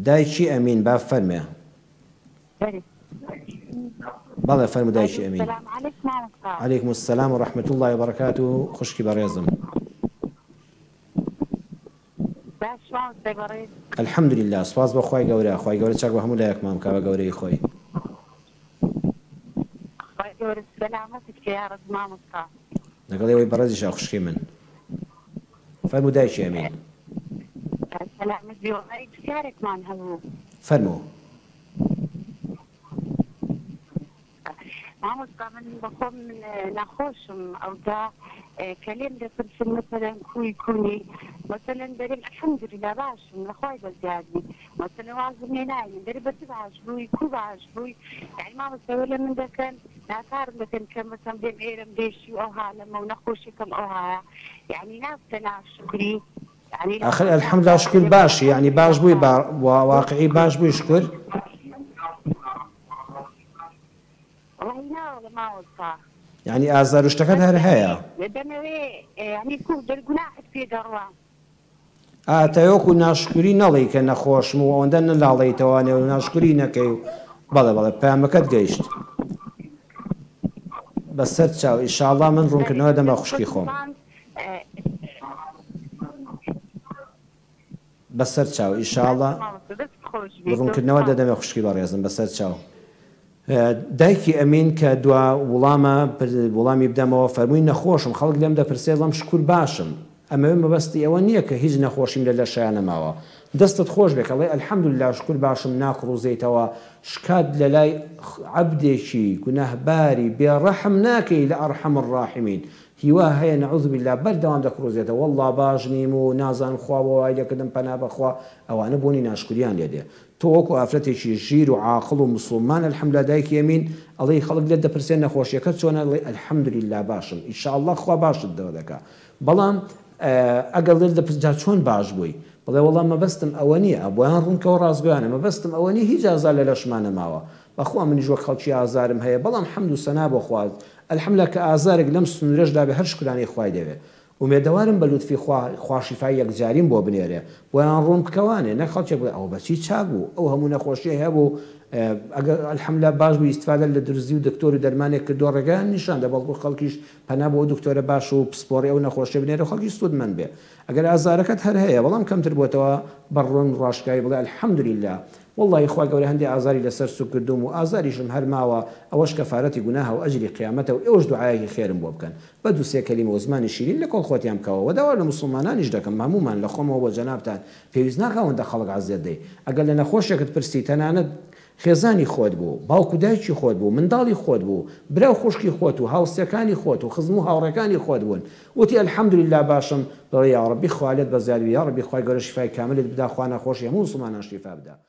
دایکی ئەمین با فەرمێ. بەڵێ فەرموو دایکی ئەمین. عەلەیکم السەلام و ڕەحمەتوڵڵی وبەرەکاتوه و خوشکی بەڕێزم. الحەمدولillah سوپاس بۆ خوای گەورە. خوای گەورە چاک بە هەموو لایەکمان بکا بە گەورەی خۆی. لەگەڵ ئێوەی بەڕێزیشا خوشکی من. فەرموو دایکی ئەمین. فەرموو. مامۆستا من بەخۆم نەخۆشم ئەودا کەلێم دەپرسم مەسەلەن کوی کونی مەسەلەن دەرێم الحەمدولillah باشم لەخوای بەزیادی مەسەلەن وازم لێ ناینێ دەرێ بەچ باش بووی کو باش بووی یعنی مامۆستا لە من دەکەن ناکارم دەکەن کە مەسەڵەن بێم ئێرەم دێشی و ئەو حالەمە و نەخۆشیەکەم ئەو هایە یعنی نابتە ناشکری آخر الحەمدولillah شکر باشی یعنی باش بووی واقعی باش بووی شکر. يعني ئازار و شتەکەت هەر هەیە تەوەکو ناشکری نەڵێی کە نەخۆشم و ئەوەندە نەلاڵێیتەوانێ و ناشکری نەکەی و بەڵێ بەڵێ پەیامەکەت گەیشت بەسەر چاو ئینشاءالله من ڕوونکردنەوە دەمە خوشکی خۆم بەسەر چاو ئینشاءالله ڕوونکردنەوە دەدەمە خوشکی بەڕێزم بەسەر چاو. دایکی ئەمین کە دوا وڵامی بدەمەوە فەرمووی نەخۆشم خەڵک لێم دەپرسێ لەم شکر باشم ئەمەوێ مەبەستی ئەوە نییە کە هیچ نەخۆشیم لە لەشیان نەماوە دەستت خۆش بێت ئەڵێ الحەمدولillah شکر باشم ناکڕوزیتەوە شکات لە لای عەبدێکی گونەهباری بێڕەحم ناکەی لە ئەرحەم الراحمین هیوا هەیە نەعوذ بالله بەردەوام دەکڕوزێتەوە والله باش نیم و نازانم خوا بۆ وای لێکردم پەنا بەخوا ئەوانە بۆنی ناشکریان لێدێ تۆ وەکو ئافرەتێکی ژیر و عاقڵ و مسلمان الحەمدولillah دایکی ئەمین ئەڵێ خەڵک لێت دەپرسێن نەخۆشیەکەت چۆنە ئەڵێ الحەمدولillah باشم ئینشاءالله خوا باشت دەوە دەکا بەڵام ئەگەر لێت دەپرس جا چۆن باش بووی بڵێ وەڵام مەبەستم ئەوە نییە بۆیان ڕوونکەوە ڕازگویانە مەبەستم ئەوە نیە هیچ ئازار لە لەشمانە ماوە بەخوا منیش وەک خەڵکی ئازارم هەیە بەڵام حەمد و سەنا بۆ خوا الحەمدولillah کە ئازارێک لەم سنوورەشدا بێ هەر شکرانەی خوای دەوێت ومێدەوارم بە لوتفی خوا شیفای یەکجاریم بۆ بنێرێ بۆیان ڕوون بکەوانێ نەک خەڵکێک بڵێ ئەو بەچی چاک بوو ئەو هەموو نەخۆشیە هەبوو ئەگەر الحەمدولillah باش بوو ئیستیفادە لە درزی و دکتۆر و دەرمانێک کردووە ڕێگەیان نیشان دە بەڵکو خەڵکیش پەنا بۆ دکتۆرە باش و پسپۆڕی ئەو نەخۆشیە بنێرە خەڵکی سوودمەند بێ ئەگەر ئازارەکەت هەر هەیە بەڵام کەمتر بۆتەوە بەڕۆن ڕاشکایی بڵێ الحەمدولillah والله خوای گەورە هەندێک ئازاری لەسەر سوک کردوم و ئازاریشم هەر ماوە ئەوەش کەفارەتی گوناهە و ئەجری قیامەتە و ئێوەش دوعایەکی خێرم بۆ بکەن بە دوو سێ کەلیمە و زمانی شیرین لەکۆڵ خۆتیان بکەوە و داوا لە موسڵمانانیش دەکەم هەمومان لە خۆمەوە بۆ جەنابتان پێویست ناکە ئەوەندە خەڵک عەزیەت دەی ئەگەر لە نەخۆشیەکەت پرسی تەنانەت خێزانی خۆت بوو باوکو دایکی خۆت بوو منداڵی خۆت بوو براو خوشکی خۆت و هاوسەکانی خۆت و خزم و هاوڕێکانی خۆت بوون وتی الحەمدولillah باشم بڵێ یا ڕەبی خوالێت بەزیادی یا ڕەبی خوای گەورە شیفای کاملت بدا خوا نەخۆشی هەموو موسڵمانان شیفا بدا